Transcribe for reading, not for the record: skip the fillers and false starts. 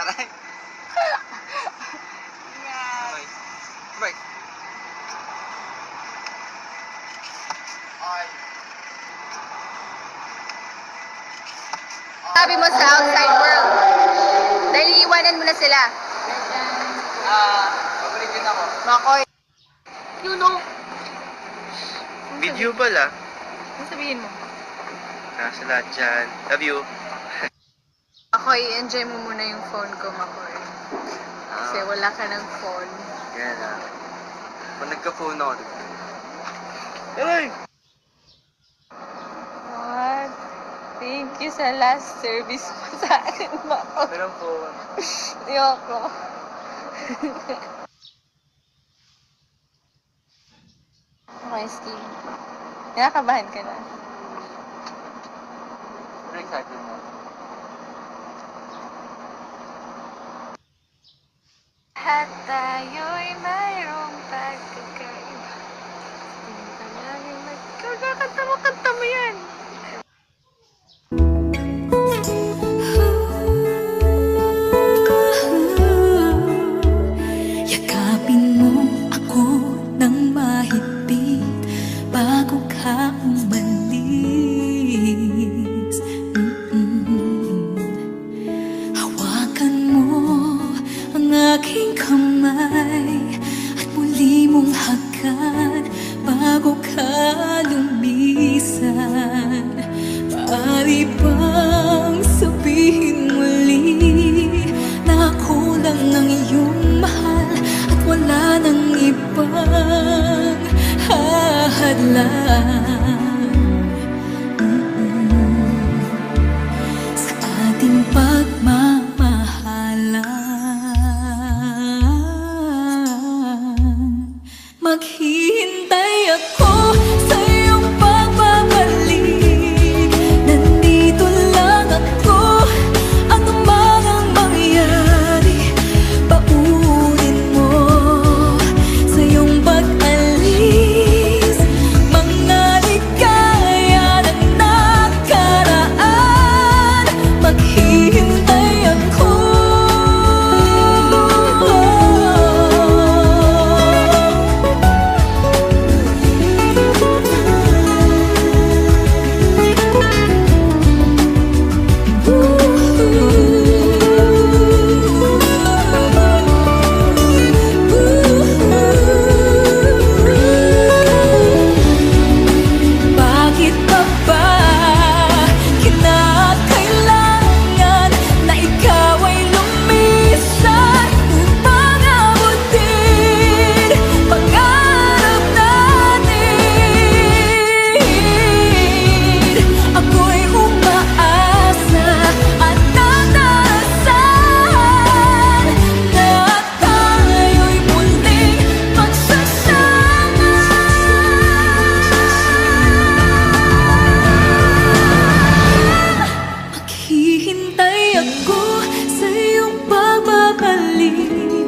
Aray. Ingat. Bye. Ay. Sabi mo sa outside world. Dahil iiwanan mo na sila. Babalik din ako. Makoy. You know. Video pala. Ano sabihin mo? Nasa lahat dyan. Love you. Makoy, enjoy mo muna yung phone ko, Makoy. Kasi wala ka ng phone. Yan ah. Pag nagka-phone ako. Aray! What? Thank you sa last service mo sa akin, Makoy. Pero phone. Ayoko. Okay, Steve. Nakakabahan ka na. Pero excited mo. At tayo'y mayroong pagkakaiba. Hindi ka laging magkakanta mo, kanta mo yan. Yakapin mo ako ng mahigpit bago ka umalis. Hawakan mo ang aking kamay at muli mong hagan bago ka lumisan. Maaari bang sabihin muli na ako lang ang iyong mahal at wala nang ibang hahadlang sa ating pagmamahalan. Maghihintay ako sa iyong pagbabalik. Nandito lang ako, ano man ang mangyari. Paunin mo sa iyong pag-alis mga ligaya ng nakaraan. Maghihintay ako. Bakit pa ba kinakailangan na ikaw ay lumisan upang abutin pangarap natin? Ako'y umaasa at nagdarasal na tayo'y muling magsasama. Maghihintay ako sa iyong pagbabalik.